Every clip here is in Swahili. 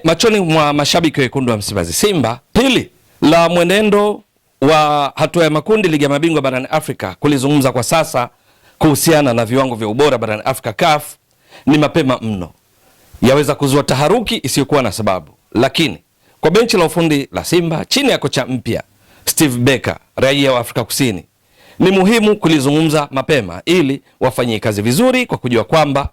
machoni mwa mashabiki wekundu wa Msimbazi Simba. Pili, la mwenendo wa hatua ya makundi ligi ya mabingwa barani Afrika kulizungumza kwa sasa kuhusiana na viwango vya ubora barani Afrika CAF ni mapema mno, yaweza kuzua taharuki isiyokuwa na sababu. Lakini kwa benchi la ufundi la Simba chini ya kocha mpya Steve Barker, raia wa Afrika Kusini, ni muhimu kulizungumza mapema ili wafanyie kazi vizuri, kwa kujua kwamba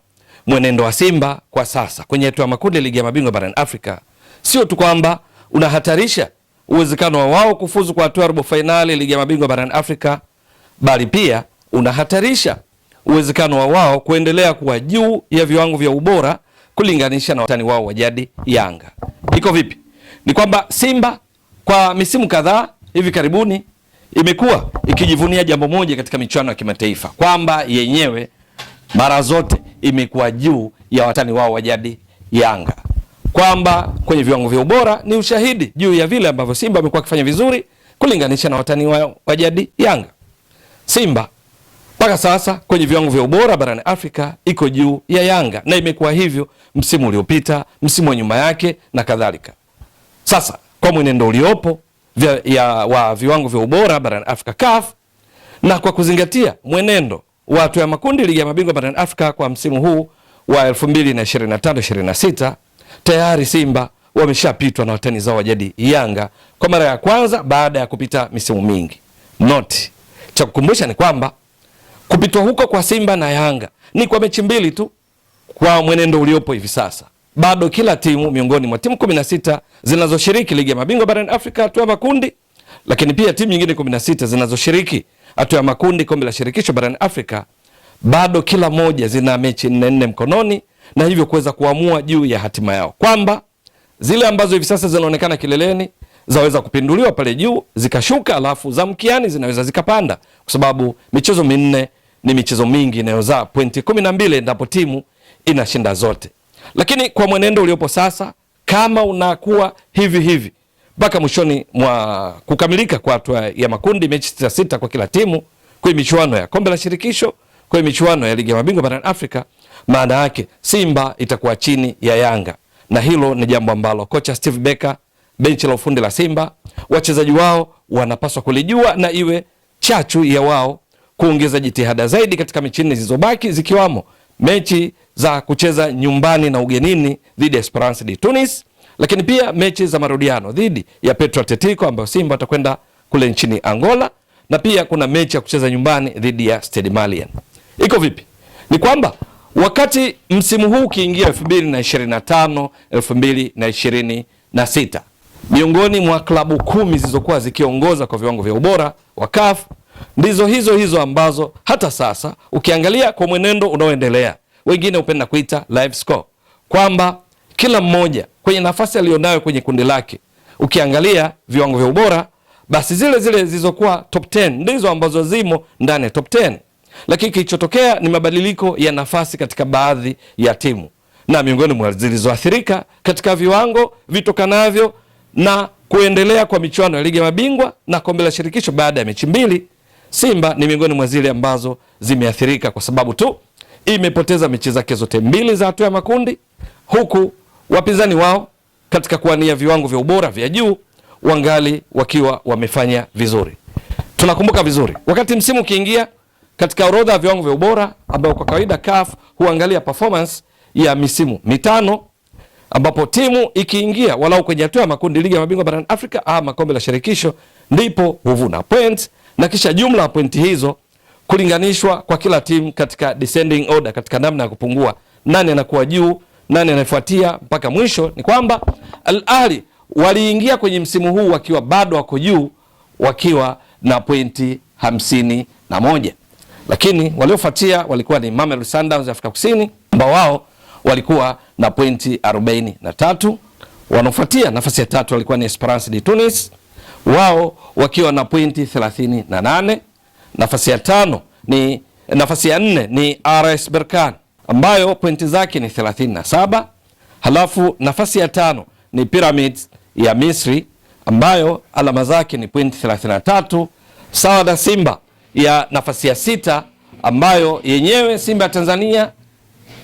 mwenendo wa Simba kwa sasa kwenye hatua ya makundi ligi ya mabingwa barani Afrika sio tu kwamba unahatarisha uwezekano wa wao kufuzu kwa hatua ya robo finali ligi ya mabingwa barani Afrika, bali pia unahatarisha uwezekano wa wao kuendelea kuwa juu ya viwango vya ubora kulinganisha na watani wao wa jadi Yanga. Iko vipi? Ni kwamba Simba kwa misimu kadhaa hivi karibuni imekuwa ikijivunia jambo moja katika michuano ya kimataifa, kwamba yenyewe mara zote imekuwa juu ya watani wao wa jadi Yanga, kwamba kwenye viwango vya ubora ni ushahidi juu ya vile ambavyo Simba amekuwa akifanya vizuri kulinganisha na watani wao wa jadi Yanga. Simba mpaka sasa kwenye viwango vya ubora barani Afrika iko juu ya Yanga, na imekuwa hivyo msimu uliopita, msimu wa nyuma yake na kadhalika. Sasa kwa mwenendo uliopo wa viwango vya ubora barani Afrika CAF, na kwa kuzingatia mwenendo wa hatua ya makundi ligi ya mabingwa barani Afrika kwa msimu huu wa 2025-26, tayari Simba wameshapitwa na watani zao wa jadi Yanga kwa mara ya kwanza baada ya kupita misimu mingi. Noti cha kukumbusha ni kwamba kupitwa huko kwa Simba na Yanga ni kwa mechi mbili tu. Kwa mwenendo uliopo hivi sasa, bado kila timu miongoni mwa timu 16 zinazoshiriki ligi ya mabingwa barani Afrika hatua ya makundi, lakini pia timu nyingine 16 zinazoshiriki hatua ya makundi kombe la shirikisho barani Afrika, bado kila moja zina mechi 4 mkononi, na hivyo kuweza kuamua juu ya hatima yao, kwamba zile ambazo hivi sasa zinaonekana kileleni zaweza kupinduliwa pale juu zikashuka, alafu za mkiani zinaweza zikapanda, kwa sababu michezo minne ni michezo mingi inayozaa pointi 12 endapo timu inashinda zote. Lakini kwa mwenendo uliopo sasa, kama unakuwa hivi mpaka mwishoni mwa kukamilika kwa hatua ya makundi, mechi 6 kwa kila timu kwa michuano ya kombe la shirikisho, kwa michuano ya ligi ya mabingwa barani Afrika, maana yake Simba itakuwa chini ya Yanga, na hilo ni jambo ambalo kocha Steve Barker, benchi la ufundi la Simba, wachezaji wao wanapaswa kulijua, na iwe chachu ya wao kuongeza jitihada zaidi katika mechi 4 zilizobaki, zikiwamo mechi za kucheza nyumbani na ugenini dhidi ya Esperance de Tunis, lakini pia mechi za marudiano dhidi ya Petro Atletico ambayo Simba atakwenda kule nchini Angola, na pia kuna mechi ya kucheza nyumbani dhidi ya Stade Malien. Iko vipi? Ni kwamba wakati msimu huu ukiingia 2025 2026, miongoni mwa klabu 10 zilizokuwa zikiongoza kwa viwango vya ubora wa CAF ndizo hizo ambazo hata sasa ukiangalia kwa mwenendo unaoendelea, wengine hupenda kuita live score, kwamba kila mmoja kwenye nafasi alionayo kwenye kundi lake, ukiangalia viwango vya ubora, basi zile zilizokuwa top 10 ndizo ambazo zimo ndani ya top 10. Lakini kilichotokea ni mabadiliko ya nafasi katika baadhi ya timu, na miongoni mwa zilizoathirika katika viwango vitokanavyo na kuendelea kwa michuano ya ligi ya mabingwa na kombe la shirikisho baada ya mechi 2, Simba ni miongoni mwa zile ambazo zimeathirika, kwa sababu tu imepoteza mechi zake zote 2 za hatua ya makundi, huku wapinzani wao katika kuania viwango vya ubora vya juu wangali wakiwa wamefanya vizuri. Tunakumbuka vizuri wakati msimu ukiingia, katika orodha ya viwango vya ubora ambao kwa kawaida CAF huangalia performance ya misimu 5, ambapo timu ikiingia walau kwenye hatua ya makundi ligi ya mabingwa barani Afrika ama kombe la shirikisho, ndipo huvuna points, na kisha jumla ya pointi hizo kulinganishwa kwa kila timu katika descending order, katika namna ya kupungua, nani anakuwa juu, nani anafuatia, mpaka mwisho ni kwamba Al Ahly waliingia kwenye msimu huu wakiwa bado wako juu, wakiwa na pointi 51, lakini waliofuatia walikuwa ni Mamelodi Sundowns Afrika Kusini ambao wao walikuwa na pointi 43. Wanaofuatia nafasi ya 3 walikuwa ni Esperance de Tunis, wao wakiwa na pointi 38. Nafasi ya 4 ni RS Berkane ambayo pointi zake ni 37. Halafu nafasi ya 5 ni Pyramids ya Misri ambayo alama zake ni pointi 33, sawa na Simba ya nafasi ya 6 ambayo yenyewe Simba ya Tanzania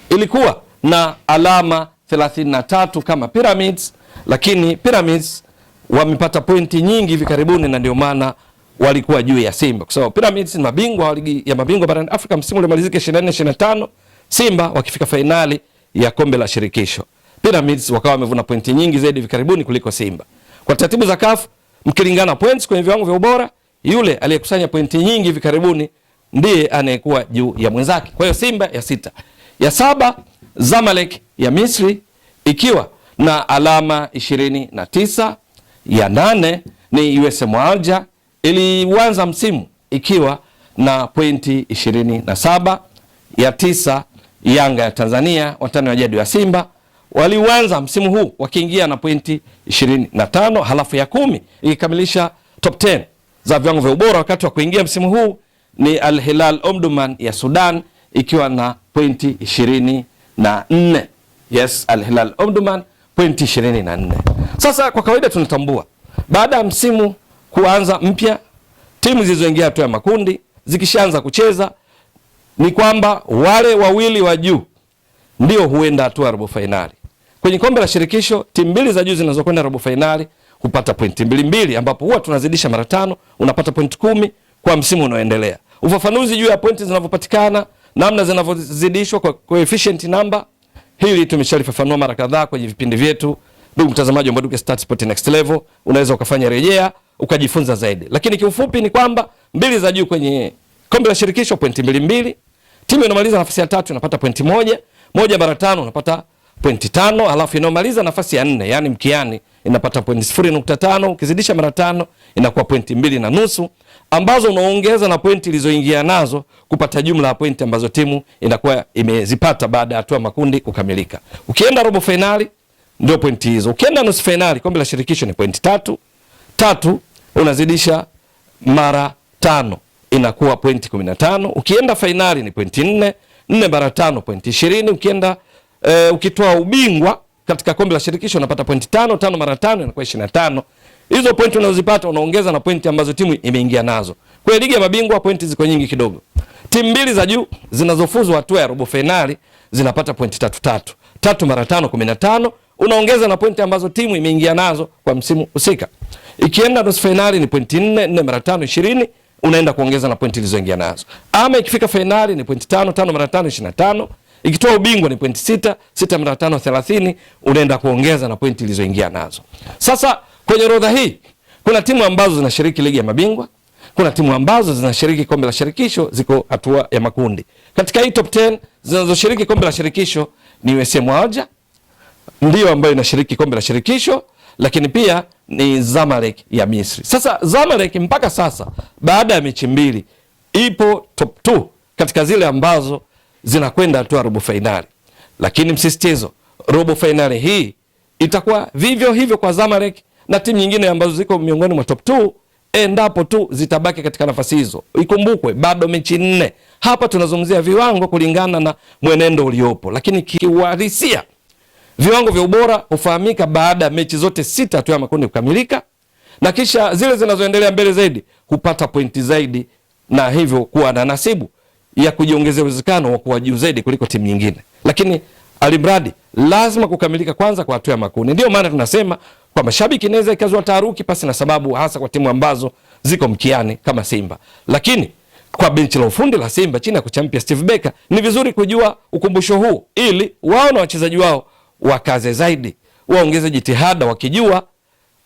ilikuwa na alama 33 kama Pyramids, lakini Pyramids wamepata pointi nyingi hivi karibuni na ndio maana walikuwa juu ya Simba. Kwa sababu Pyramids ni mabingwa wa ligi ya mabingwa barani Afrika msimu uliomalizika 24-25, Simba wakifika fainali ya kombe la shirikisho. Pyramids wakawa wamevuna pointi nyingi zaidi hivi karibuni kuliko Simba. Kwa taratibu za CAF, mkilingana points kwenye viwango vya ubora, yule aliyekusanya pointi nyingi hivi karibuni ndiye anayekuwa juu ya mwenzake. Kwa hiyo Simba ya 6. Ya 7 Zamalek ya Misri ikiwa na alama 29. Ya 8 ni USM Alger, ilianza msimu ikiwa na pointi 27. Ya 9 Yanga ya Tanzania, watani wa jadi wa Simba, walianza msimu huu wakiingia na pointi 25. Halafu ya 10 ikikamilisha top 10 za viwango vya ubora wakati wa kuingia msimu huu ni Al Hilal Omdurman ya Sudan ikiwa na pointi 24. Yes, Al Hilal Omdurman pointi 24. Sasa kwa kawaida tunatambua baada ya msimu kuanza mpya, timu zilizoingia hatua ya makundi zikishaanza kucheza ni kwamba wale wawili wa juu ndio huenda hatua ya robo finali. Kwenye kombe la shirikisho timu mbili za juu zinazokwenda robo finali hupata pointi mbili, ambapo huwa tunazidisha mara 5, unapata pointi 10 kwa msimu unaoendelea. Ufafanuzi juu ya pointi zinavyopatikana, namna zinavyozidishwa kwa coefficient number, hili tumeshalifafanua mara kadhaa kwenye vipindi vyetu. Ndugu mtazamaji wa Mbwaduke Stats Sport Next Level, unaweza ukafanya rejea ukajifunza zaidi. Lakini kiufupi ni kwamba mbili za juu kwenye kombe la shirikisho pointi 2. Timu inamaliza nafasi ya 3 inapata pointi 1 mara 5 unapata pointi 5, alafu inamaliza nafasi ya 4 yani mkiani inapata pointi 0.5, ukizidisha mara 5 inakuwa pointi 2.5 ambazo unaongeza na pointi ilizoingia nazo kupata jumla ya pointi ambazo timu inakuwa imezipata baada ya hatua makundi kukamilika. Ukienda robo finali ndio pointi hizo. Ukienda nusu finali kombe la shirikisho ni pointi 3 unazidisha mara 5 inakuwa pointi 15. Ukienda finali ni pointi 4 mara 5 pointi 20. Ukienda ukitoa ubingwa katika kombe la shirikisho unapata pointi 5 mara 5 inakuwa 25. Hizo pointi unazozipata unaongeza na pointi ambazo timu imeingia nazo. Kwa ligi ya mabingwa pointi ziko nyingi kidogo. Timu mbili za juu zinazofuzu hatua ya robo finali zinapata pointi 3 mara 5 15, unaongeza na pointi ambazo timu imeingia nazo kwa msimu husika. Ikienda nusu finali ni pointi 4 mara 5 20, unaenda kuongeza na pointi zilizoingia nazo. Ama ikifika finali ni pointi 5 mara 5 25. Ikitoa ubingwa ni pointi 6 mara 5 30, unaenda kuongeza na pointi zilizoingia nazo. Sasa kwenye orodha hii kuna timu ambazo zinashiriki ligi ya mabingwa, kuna timu ambazo zinashiriki kombe la shirikisho, ziko hatua ya makundi. Katika hii top 10 zinazoshiriki kombe la shirikisho ni USM Alger ndio ambayo inashiriki kombe la shirikisho, lakini pia ni Zamalek ya Misri. Sasa Zamalek mpaka sasa baada ya mechi 2 ipo top 2 katika zile ambazo zinakwenda hatua robo finali. Lakini msisitizo, robo finali hii itakuwa vivyo hivyo kwa Zamalek na timu nyingine ambazo ziko miongoni mwa top 2 endapo tu zitabaki katika nafasi hizo. Ikumbukwe bado mechi 4. Hapa tunazungumzia viwango kulingana na mwenendo uliopo, lakini kiuhalisia viwango vya ubora hufahamika baada ya mechi zote 6 hatua ya makundi kukamilika, na kisha zile zinazoendelea mbele zaidi hupata pointi zaidi na hivyo kuwa na nasibu ya kujiongezea uwezekano wa kuwa juu zaidi kuliko timu nyingine. Lakini alimradi lazima kukamilika kwanza kwa hatua ya makundi. Ndio maana tunasema kwa mashabiki inaweza ikazua taharuki pasi na sababu, hasa kwa timu ambazo ziko mkiani kama Simba. Lakini kwa benchi la ufundi la Simba chini ya kocha mpya Steve Barker ni vizuri kujua ukumbusho huu ili wao na wachezaji wao wakaze zaidi, waongeze jitihada wakijua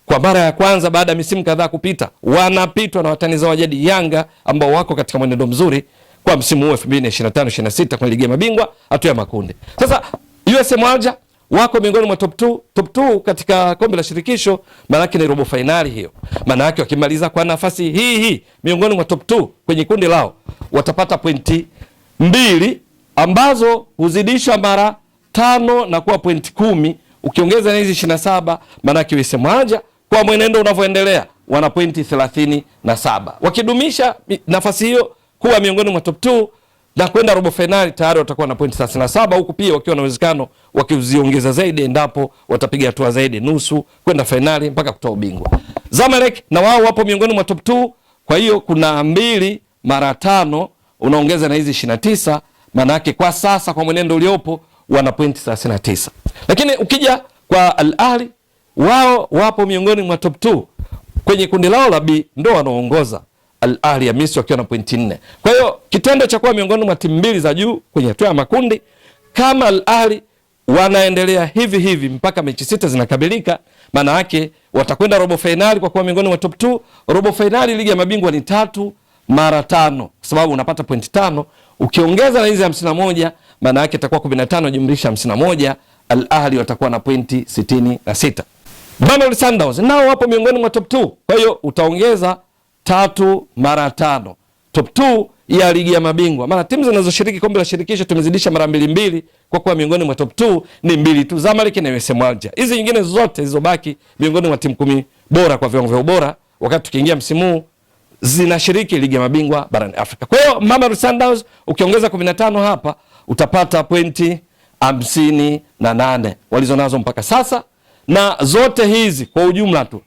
kwa mara ya kwanza baada ya misimu kadhaa kupita wanapitwa na watani zao jadi Yanga ambao wako katika mwenendo mzuri kwa msimu huu 2025-26 kwenye ligi ya mabingwa hatua ya makundi. Sasa USM Alger wako miongoni mwa top 2 katika kombe la shirikisho, maana yake ni robo finali hiyo. Maana yake wakimaliza kwa nafasi hii miongoni mwa top 2 kwenye kundi lao watapata pointi 2 ambazo huzidishwa mara 5 na kuwa pointi 10. Ukiongeza na hizi 27, maana yake USM Alger kwa mwenendo unavyoendelea wana pointi 37. Wakidumisha nafasi hiyo kuwa miongoni mwa top 2 na kwenda robo finali tayari watakuwa na pointi 37, huku pia wakiwa na uwezekano wakiziongeza zaidi endapo watapiga hatua zaidi nusu kwenda finali mpaka kutoa ubingwa. Zamalek na wao wapo miongoni mwa top 2, kwa hiyo kuna 2 mara 5 unaongeza na hizi 29, maana yake kwa sasa kwa mwenendo uliopo wana pointi 39. Lakini ukija kwa Al Ahly, wao wapo miongoni mwa top 2 kwenye kundi lao la B, ndo wanaongoza Al Ahly ya Misri wakiwa na pointi 4. Kwa hiyo kitendo cha kuwa miongoni mwa timu mbili za juu kwenye hatua ya makundi, kama Al Ahly wanaendelea hivi hivi mpaka mechi 6 zinakabilika, maana yake watakwenda robo finali kwa kuwa miongoni mwa top 2. Robo finali ligi ya mabingwa ni 3 mara 5, kwa sababu unapata pointi 5 ukiongeza na hizi 51, maana yake itakuwa 15 jumlisha 51. Al Ahly watakuwa na pointi 66. Mamelodi Sundowns nao wapo miongoni mwa top 2, kwa hiyo utaongeza 3 mara 5. Top 2 ya ligi ya mabingwa, maana timu zinazoshiriki kombe la shirikisho tumezidisha mara 2 kwa kuwa miongoni mwa top 2 ni 2 tu, Zamalek na USM Alger. Hizi nyingine zote zilizobaki miongoni mwa timu 10 bora kwa viwango vya ubora wakati tukiingia msimu zinashiriki ligi ya mabingwa barani Afrika. Kwa hiyo Mamelodi Sundowns ukiongeza 15 hapa utapata pointi 58 walizonazo mpaka sasa, na zote hizi kwa ujumla tu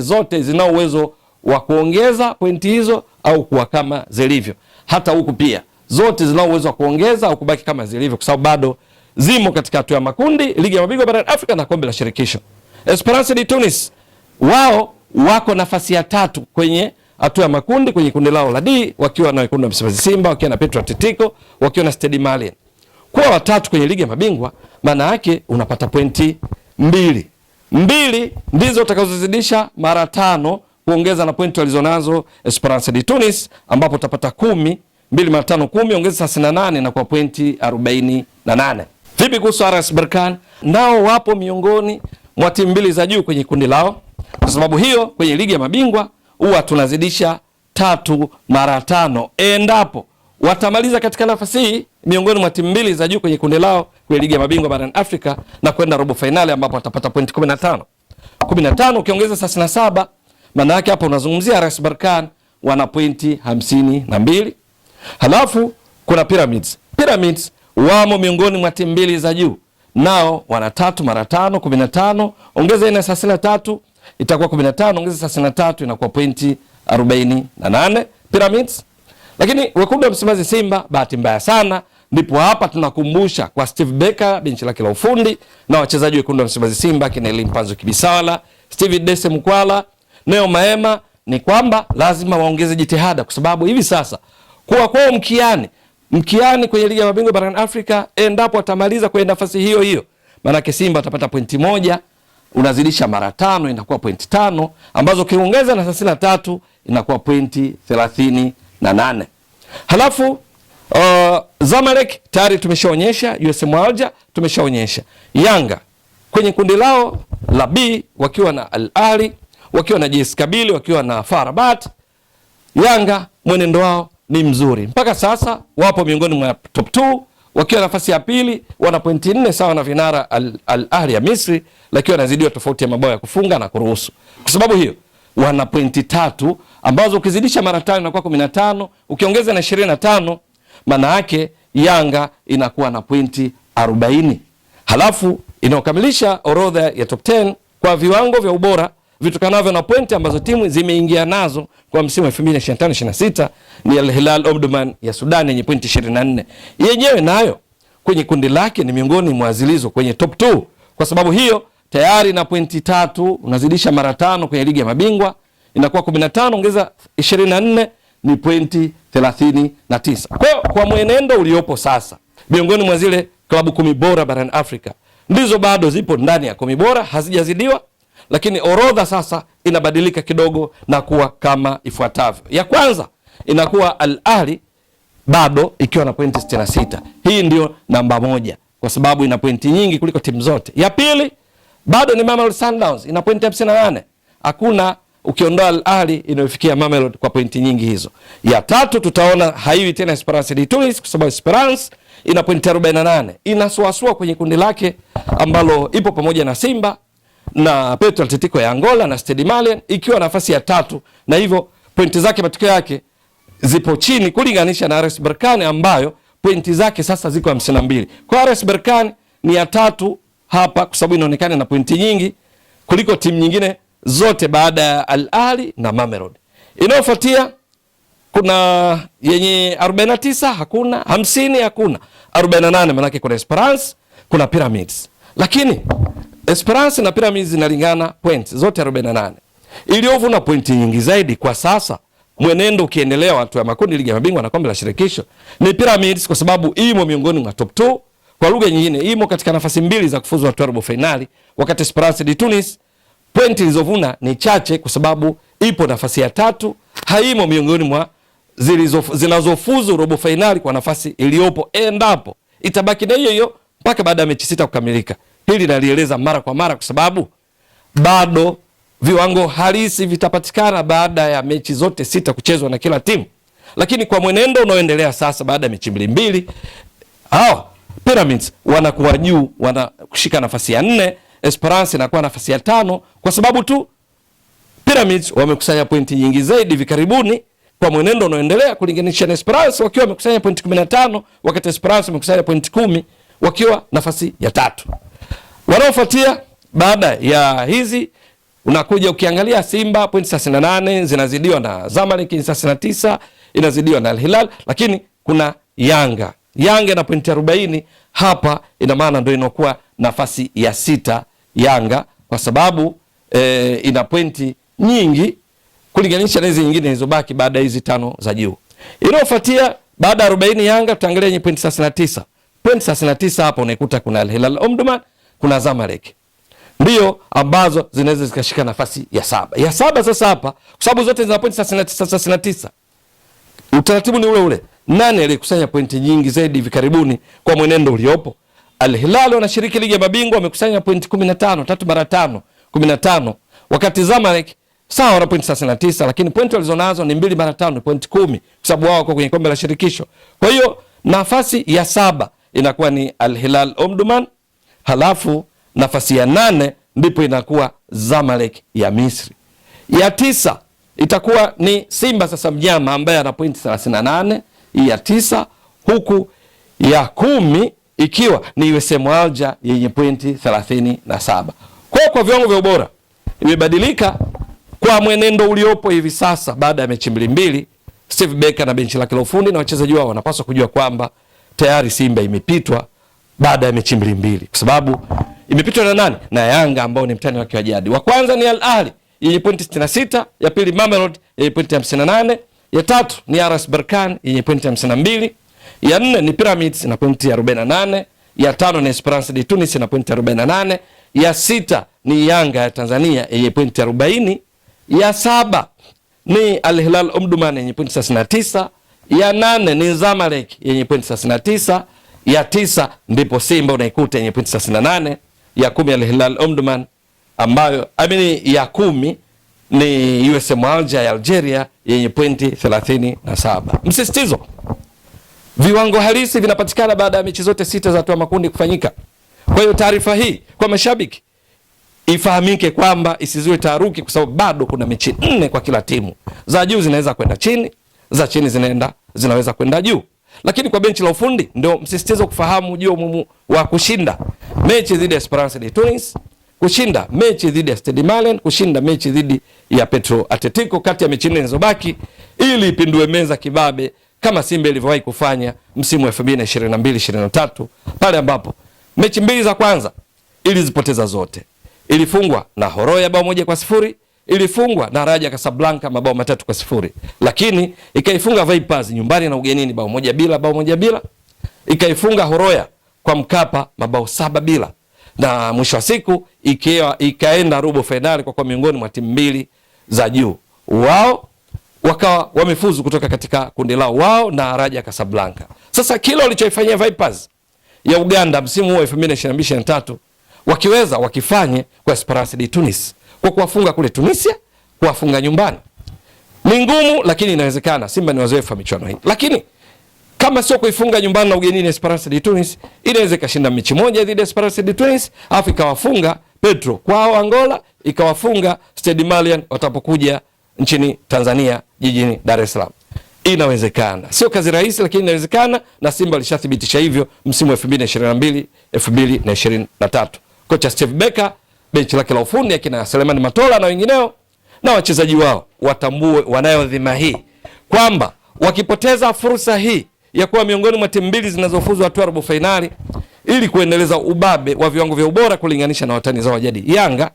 zote zina uwezo wa kuongeza pointi hizo au kuwa kama zilivyo. Hata huku pia zote zina uwezo wa kuongeza au kubaki kama zilivyo, kwa sababu bado zimo katika hatua ya makundi ligi ya mabingwa barani Afrika na kombe la shirikisho. Esperance de Tunis wao wako nafasi ya 3 kwenye hatua ya makundi kwenye kundi lao la D, wakiwa na Wekundu wa Msimbazi Simba, wakiwa na Petro Atletico, wakiwa na Stade Malien. Kwa watatu kwenye ligi ya mabingwa, maana yake unapata pointi 2 ndizo utakazozidisha mara 5 kuongeza na pointi walizonazo Esperance de Tunis, ambapo utapata 10. 2 mara 5 10, ongeza 38 na kwa pointi 48. Vipi kuhusu RS Berkane? Nao wapo miongoni mwa timu mbili za juu kwenye kundi lao. Kwa sababu hiyo kwenye ligi ya mabingwa huwa tunazidisha 3 mara 5 endapo watamaliza katika nafasi hii miongoni mwa timu mbili za juu kwenye kundi lao kwenye ligi ya mabingwa barani Afrika na kwenda robo finali, ambapo watapata pointi 15 ukiongeza 37, maana yake hapo unazungumzia RS Berkane wana pointi 52. Halafu kuna Pyramids wamo miongoni mwa timu mbili za juu, nao wana 3 mara 5 15, ongeza ina 33 itakuwa 15, ongeza 33 inakuwa pointi 48 Pyramids. Lakini Wekundu wa Msimbazi Simba, bahati mbaya sana, ndipo hapa tunakumbusha kwa Steve Becker, benchi lake la ufundi na wachezaji Wekundu wa Msimbazi Simba kina Elimpanzo Kibisawala, Steve Dese Mkwala, Neo Maema, ni kwamba lazima waongeze jitihada, kwa sababu hivi sasa kuwa kwao mkiani kwenye ligi ya mabingwa barani Afrika, endapo atamaliza kwenye nafasi hiyo, maana yake Simba atapata pointi 1, unazidisha mara 5 inakuwa pointi 5, ambazo ukiongeza na 33 inakuwa pointi 38. Halafu Zamalek tayari tumeshaonyesha, USM Alger tumeshaonyesha. Yanga kwenye kundi lao la B wakiwa na Al Ahly, wakiwa na JS Kabylie, wakiwa na FAR Rabat. Yanga mwenendo wao ni mzuri mpaka sasa, wapo miongoni mwa top 2 wakiwa nafasi ya pili, wana pointi 4 sawa na vinara Al Ahly ya Misri, lakini wanazidiwa tofauti ya mabao ya kufunga na kuruhusu. Kwa sababu hiyo wana pointi 3 ambazo ukizidisha mara 5 inakuwa 15, ukiongeza na 25, maana yake Yanga inakuwa na pointi 40. Halafu inaokamilisha orodha ya top 10 kwa viwango vya ubora vitokanavyo na pointi ambazo timu zimeingia nazo kwa msimu wa 2025-26 ni Al Hilal Omdurman ya Sudan yenye pointi 24. Yenyewe nayo kwenye kundi lake ni miongoni mwa zilizo kwenye top 2. Kwa sababu hiyo tayari na pointi 3 unazidisha mara 5 kwenye ligi ya mabingwa inakuwa 15, ongeza 24 ni pointi 39. Kwa mwenendo uliopo sasa, miongoni mwa zile klabu 10 bora barani Afrika ndizo bado zipo ndani ya 10 bora, hazijazidiwa. Lakini orodha sasa inabadilika kidogo na kuwa kama ifuatavyo. Ya kwanza inakuwa Al Ahly bado ikiwa na pointi 66. Hii ndio namba 1 kwa sababu ina pointi nyingi kuliko timu zote. Ya pili bado ni Mamelodi Sundowns ina pointi 58. Hakuna ukiondoa Al Ahly inayofikia Mamelodi kwa pointi nyingi hizo. Ya tatu tutaona haiwi tena Esperance de Tunis, kwa sababu Esperance ina pointi 48. Inasuasua kwenye kundi lake ambalo ipo pamoja na Simba na Petro Atletico ya Angola na Stade Malien, ikiwa nafasi ya 3, na hivyo pointi zake matokeo yake zipo chini kulinganisha na RS Berkane ambayo pointi zake sasa ziko 52. Kwa RS Berkane ni ya 3 hapa kwa sababu inaonekana na pointi nyingi kuliko timu nyingine zote baada ya Al Ahly na Mamelodi. Inayofuatia kuna yenye 49 hakuna, 50 hakuna, 48 manake kuna Esperance, kuna Pyramids. Lakini Esperance na Pyramids zinalingana points zote 48. Iliyovuna pointi nyingi zaidi kwa sasa, mwenendo ukiendelea watu wa makundi ligi ya mabingwa na kombe la shirikisho, ni Pyramids, kwa sababu imo miongoni mwa top 2. Kwa lugha nyingine, imo katika nafasi mbili za kufuzu hatua ya robo finali, wakati Esperance de Tunis pointi ilizovuna ni chache kwa sababu ipo nafasi ya 3, haimo miongoni mwa zinazofuzu robo finali kwa nafasi iliyopo, endapo itabaki na hiyo mpaka baada ya mechi 6 kukamilika. Hili nalieleza mara kwa mara kwa sababu bado viwango halisi vitapatikana baada ya mechi zote 6 kuchezwa na kila timu. Lakini kwa mwenendo unaoendelea sasa, baada ya mechi mbili, hawa Pyramids wanakuwa juu, wanashika nafasi ya 4, Esperance inakuwa nafasi ya 5, kwa sababu tu Pyramids wamekusanya pointi nyingi zaidi hivi karibuni kwa mwenendo unaoendelea, kulinganisha na Esperance wakiwa wamekusanya pointi 15, wakati Esperance wamekusanya pointi 10 wakiwa nafasi ya 3. Wanaofuatia baada ya hizi, unakuja ukiangalia Simba pointi 38 zinazidiwa na Zamalek 39, inazidiwa na Al Hilal, lakini kuna Yanga na pointi 40. Hapa ina maana ndio inakuwa nafasi ya 6 Yanga, kwa sababu ina pointi nyingi kulinganisha na hizi nyingine zilizobaki baada ya hizi 5 za juu. Inayofuatia baada ya 40 Yanga, tutaangalia yenye pointi 39. Pointi 39 hapa unaikuta kuna Al Hilal Omdurman, kuna Zamalek, ndio ambazo zinaweza zikashika nafasi ya 7. Ya 7 sasa hapa, kwa sababu zote zina pointi 39. Utaratibu ni ule. Nani aliyekusanya pointi nyingi zaidi hivi karibuni kwa mwenendo uliopo? Al Hilal wanashiriki ligi ya mabingwa, wamekusanya pointi 15, 3 mara 5, 15. Wakati Zamalek sawa wana pointi 39, lakini pointi walizonazo ni 2 mara 5, pointi 10, kwa sababu wao wako kwenye kombe la shirikisho. Kwa hiyo nafasi ya 7 inakuwa ni Al Hilal Omdurman, halafu nafasi ya 8 ndipo inakuwa Zamalek ya Misri. Ya 9 itakuwa ni Simba sasa mnyama ambaye ana pointi 38, ya 9, huku ya 10 ikiwa ni USM Alger yenye pointi 37. Kwa viwango vya ubora imebadilika kwa mwenendo uliopo hivi sasa baada ya mechi mbili. Steve Becker na benchi lake la ufundi na wachezaji wao wanapaswa kujua kwamba tayari Simba imepitwa baada ya mechi mbili, kwa sababu imepitwa na nani? Na Yanga ambao ni mtani wake wa jadi. Wa kwanza ni Al Ahly yenye pointi 66, ya pili Mamelodi yenye pointi 58, ya 3 ni RS Berkane yenye pointi 52, ya 4 ni Pyramids na pointi 48, ya 5 ni Esperance de Tunis na pointi 48, ya 6 ni Yanga ya Tanzania yenye pointi 40, ya 7 ni Al Hilal Omdurman yenye pointi 39, ya 8 ni Zamalek yenye pointi 39, ya 9 ndipo Simba unaikuta yenye pointi 38, ya 10 Al Hilal Omdurman ambayo ya 10 ni USM Alger ya Algeria yenye pointi 37. Msisitizo, viwango halisi vinapatikana baada ya mechi zote 6 za hatua makundi kufanyika. Kwa hiyo taarifa hii kwa mashabiki ifahamike kwamba isizue taharuki, kwa sababu bado kuna mechi 4 kwa kila timu. Za juu zinaweza kwenda chini, za chini zinaweza kwenda juu. Lakini kwa benchi la ufundi ndio msisitizo kufahamu juu umuhimu wa kushinda mechi dhidi ya Esperance de Tunis, kushinda mechi dhidi ya Stade Malien, kushinda mechi dhidi ya Petro Atletico, kati ya mechi 4 zilizobaki, ili ipindue meza kibabe kama Simba ilivyowahi kufanya msimu wa 2022-2023, pale ambapo mechi 2 za kwanza ilizipoteza zote. Ilifungwa na Horoya bao 1-0, ilifungwa na Raja Casablanca mabao 3-0, lakini ikaifunga Vipers nyumbani na ugenini bao 1-0, ikaifunga Horoya kwa Mkapa mabao 7-0, na mwisho wa siku ikaenda robo finali kwa miongoni mwa timu 2 za juu. Wao wakawa wamefuzu kutoka katika kundi lao, wao na Raja Casablanca. Sasa kile walichoifanyia Vipers ya Uganda msimu huu 2022-2023 wakiweza wakifanye kwa Esperance de Tunis, kwa kuwafunga kule Tunisia, kuwafunga nyumbani. Ni ngumu, lakini inawezekana. Simba ni wazoefu wa michuano hii. Lakini kama sio kuifunga nyumbani na ugenini Esperance de Tunis, inaweza kashinda mechi 1 dhidi ya Esperance de Tunis, afu ikawafunga Petro kwao Angola, ikawafunga Stade Malien watapokuja nchini Tanzania jijini Dar es Salaam. Inawezekana. Sio kazi rahisi, lakini inawezekana, na Simba alishathibitisha hivyo msimu wa 2022-2023. Kocha Steve Becker, benchi lake la ufundi akina Selemani Matola na wengineo na wachezaji wao watambue wanayo dhima hii kwamba wakipoteza fursa hii ya kuwa miongoni mwa timu mbili zinazofuzu hatua ya robo finali ili kuendeleza ubabe wa viwango vya ubora kulinganisha na watani zao wa jadi Yanga,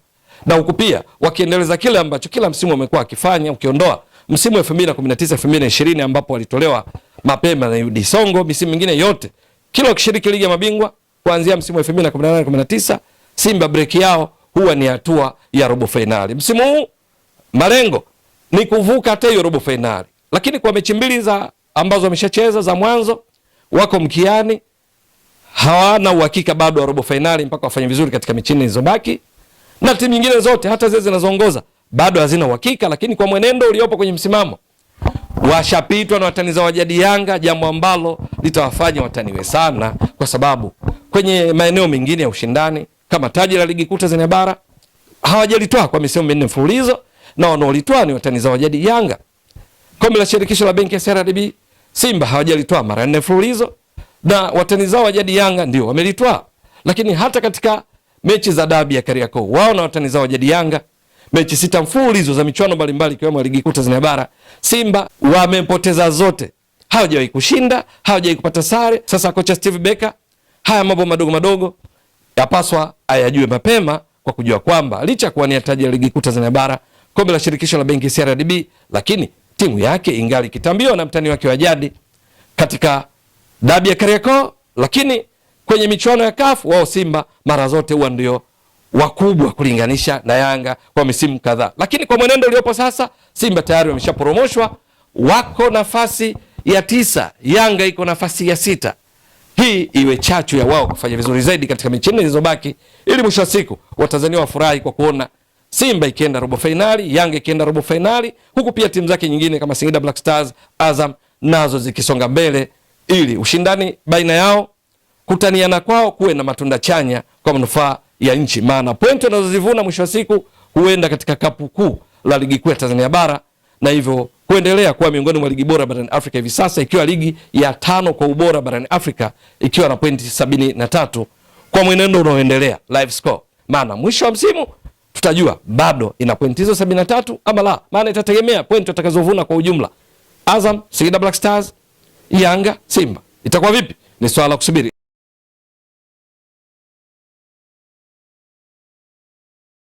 na huku pia wakiendeleza kile ambacho kila msimu wamekuwa wakifanya, ukiondoa msimu wa 2019 2020 ambapo walitolewa mapema na UD Songo. Misimu mingine yote kila wakishiriki ligi ya mabingwa kuanzia msimu wa 2018 19 Simba break yao huwa ni hatua ya robo finali. Msimu huu malengo ni kuvuka hata hiyo robo finali, lakini kwa mechi mbili za ambazo wameshacheza za mwanzo wako mkiani, hawana uhakika bado wa robo finali mpaka wafanye vizuri katika mechi zilizobaki, na timu nyingine zote hata zile zinazoongoza bado hazina uhakika. Lakini kwa mwenendo uliopo kwenye msimamo, washapitwa na watani za wajadi Yanga, jambo ambalo litawafanya wataniwe sana, kwa sababu kwenye maeneo mengine ya ushindani kama taji la ligi kuu Tanzania bara hawajalitoa kwa misimu minne mfululizo, na wanaolitoa ni watani za wajadi Yanga. Kombe la shirikisho la benki ya CRDB Simba hawajalitoa mara 4 mfululizo, na watani zao wajadi Yanga ndio wamelitoa. Lakini hata katika mechi za dabi ya Kariakoo, wao na watani zao wajadi Yanga mechi 6 mfululizo za michuano mbalimbali ikiwemo ligi kuu Tanzania bara, Simba wamepoteza zote, hawajawahi kushinda, hawajawahi kupata sare. Sasa kocha Steve Becker haya mambo madogo madogo yapaswa ayajue mapema, kwa kujua kwamba licha ya kuwania taji la ligi kuu Tanzania bara, kombe la shirikisho la benki CRDB, lakini timu yake ingali kitambiwa na mtani wake wa jadi katika dabi ya Kariakoo. Lakini kwenye michuano ya CAF wao Simba mara zote huwa ndio wakubwa kulinganisha na Yanga kwa misimu kadhaa. Lakini kwa mwenendo uliopo sasa, Simba tayari wameshaporomoshwa, wako nafasi ya 9, Yanga iko nafasi ya 6. Hii iwe chachu ya wao kufanya vizuri zaidi katika mechi zilizobaki, ili mwisho wa siku Watanzania wafurahi kwa kuona Simba ikienda robo finali, Yanga ikienda robo finali, huku pia timu zake nyingine kama Singida Black Stars, Azam nazo zikisonga mbele, ili ushindani baina yao, kutaniana kwao kuwe na matunda chanya kwa manufaa ya nchi. Maana pointi wanazozivuna mwisho wa siku huenda katika kapu kuu la ligi kuu ya Tanzania bara, na hivyo kuendelea kuwa miongoni mwa ligi bora barani Afrika hivi sasa, ikiwa ligi ya 5 kwa ubora barani Afrika, ikiwa na pointi 73 kwa mwenendo unaoendelea live score. Maana mwisho wa msimu tutajua bado ina pointi hizo 73 ama la, maana itategemea pointi watakazovuna kwa ujumla Azam, Singida Black Stars, Yanga, Simba. Itakuwa vipi? Ni swala la kusubiri.